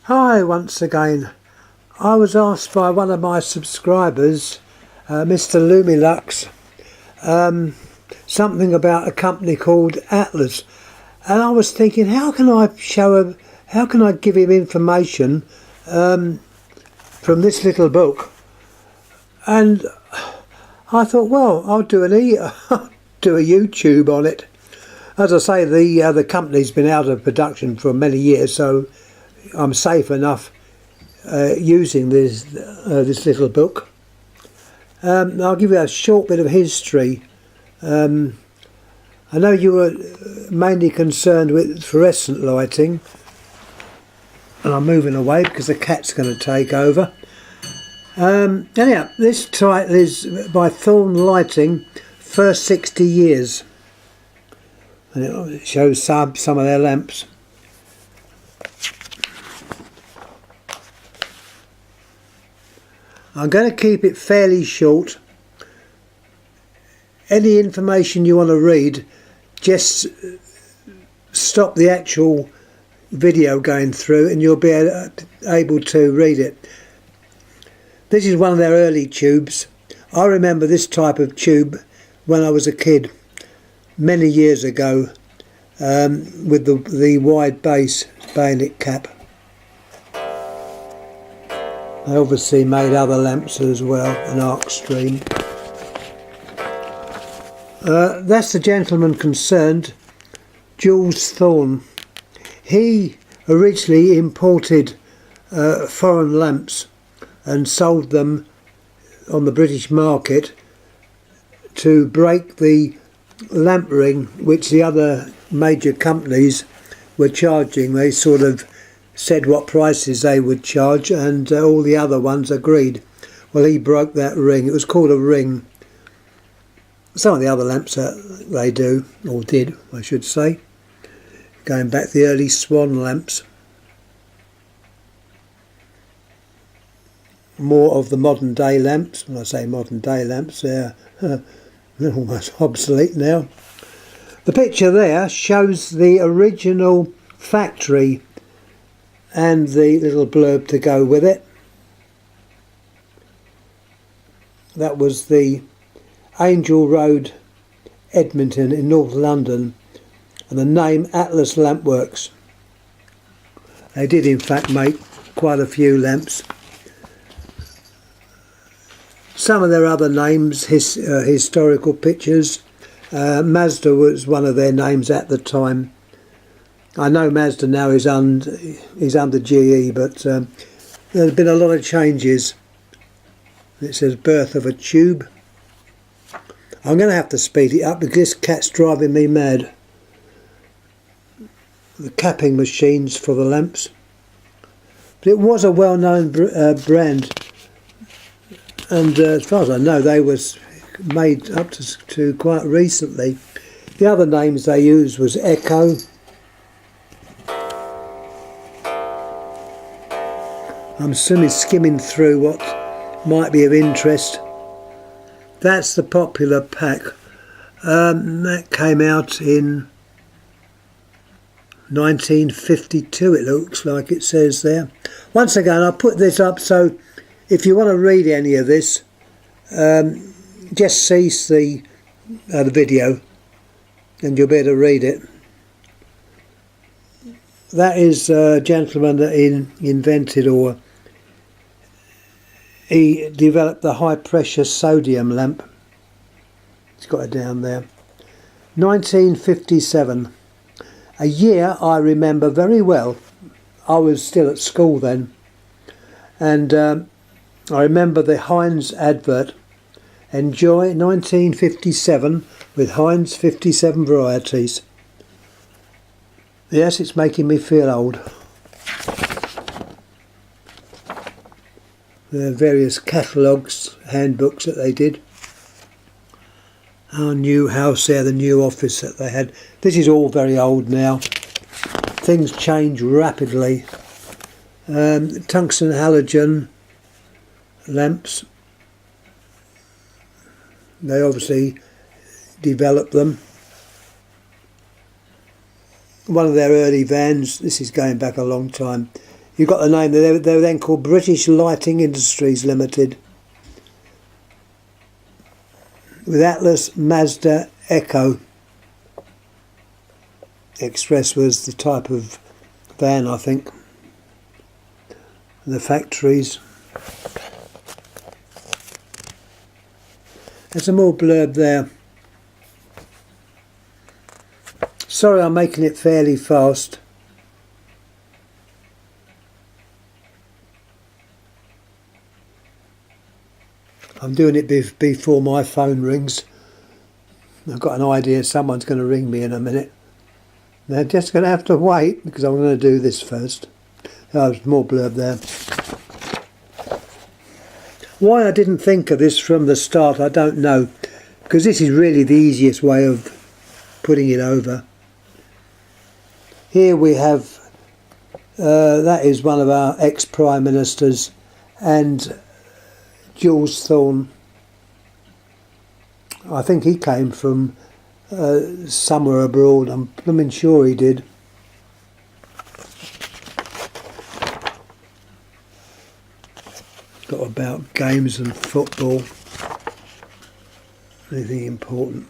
Hi once again. I was asked by one of my subscribers, Mr. Lumilux, something about a company called Atlas, and I was thinking, how can I give him information from this little book? And I thought, well, I'll do do a YouTube on it. As I say, the company's been out of production for many years, so I'm safe enough using this little book. I'll give you a short bit of history. I know you were mainly concerned with fluorescent lighting, and I'm moving away because the cat's going to take over. Anyhow, this title is by Thorn Lighting, First 60 Years, and it shows some of their lamps. I'm going to keep it fairly short. Any information you want to read, just stop the actual video going through and you'll be able to read it. This is one of their early tubes. I remember this type of tube when I was a kid, many years ago, with the wide base bayonet cap. They obviously made other lamps as well, an arc stream. That's the gentleman concerned, Jules Thorn. He originally imported foreign lamps and sold them on the British market to break the lamp ring which the other major companies were charging. They sort of said what prices they would charge, and all the other ones agreed. Well, he broke that ring. It was called a ring. Some of the other lamps that they do, or did, I should say, going back to the early Swan lamps. More of the modern day lamps. When I say modern day lamps, they're almost obsolete now. The picture there shows the original factory and the little blurb to go with it. That was the Angel Road, Edmonton in North London, and the name Atlas Lampworks. They did in fact make quite a few lamps. Some of their other names, historical pictures. Mazda was one of their names at the time. I know Mazda now is under GE, but there's been a lot of changes. It says birth of a tube. I'm going to have to speed it up because this cat's driving me mad. The capping machines for the lamps. But it was a well-known brand, and as far as I know, they was made up to quite recently. The other names they used was Echo. I'm skimming through what might be of interest. That's the popular pack. That came out in 1952, it looks like it says there. Once again, I'll put this up, so if you want to read any of this, just cease the video and you'll be able to read it. That is a gentleman that invented, or he developed the high pressure sodium lamp. He's got it down there. 1957. A year I remember very well. I was still at school then, and I remember the Heinz advert. Enjoy 1957 with Heinz 57 varieties. Yes, it's making me feel old. There are various catalogues, handbooks that they did. Our new house there, the new office that they had. This is all very old now. Things change rapidly. Tungsten halogen lamps. They obviously developed them. One of their early vans, this is going back a long time, You got the name. They were then called British Lighting Industries Limited, with Atlas, Mazda, Echo. Express was the type of van, I think. The factories. There's some more blurb there. Sorry, I'm making it fairly fast. I'm doing it before my phone rings. I've got an idea someone's going to ring me in a minute. They're just going to have to wait because I'm going to do this first. Oh, there's more blurb there. Why I didn't think of this from the start, I don't know. Because this is really the easiest way of putting it over. Here we have, that is one of our ex-Prime Ministers, and Jules Thorn. I think he came from somewhere abroad. I'm sure he did. Got about games and football. Anything important?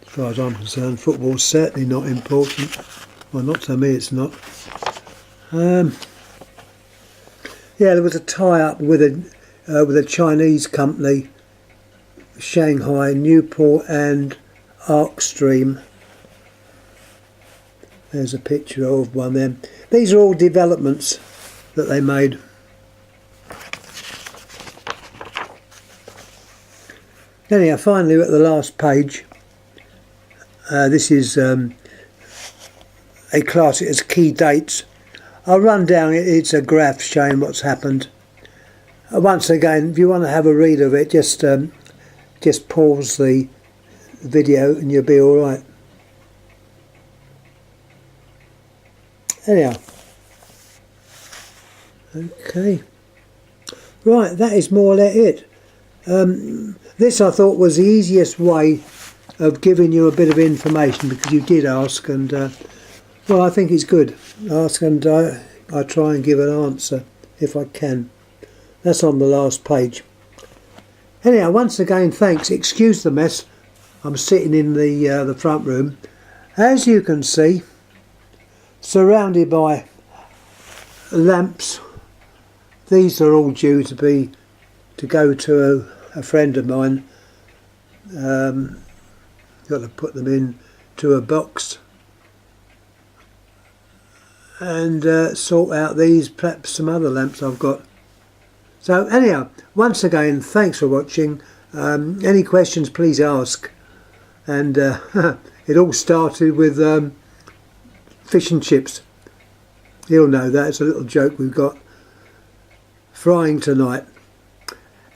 As far as I'm concerned, football's certainly not important. Well, not to me, it's not. Yeah, there was a tie-up with a Chinese company, Shanghai, Newport and Arcstream. There's a picture of one there. These are all developments that they made. Anyhow, finally we're at the last page. This is a class, it has key dates. I'll run down it, it's a graph showing what's happened. Once again, if you want to have a read of it, just pause the video and you'll be alright. Anyhow. Okay. Right, that is more or less it. This I thought was the easiest way of giving you a bit of information because you did ask, and well, I think it's good. Ask and I try and give an answer if I can. That's on the last page. Anyhow, once again, thanks. Excuse the mess. I'm sitting in the front room, as you can see, surrounded by lamps. These are all due to go to a friend of mine. Got to put them in to a box and sort out these, perhaps some other lamps I've got. So anyhow, once again, thanks for watching. Any questions, please ask. And it all started with fish and chips. You'll know that. It's a little joke we've got frying tonight.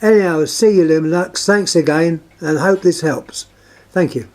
Anyhow, see you Lumilux. Thanks again and hope this helps. Thank you.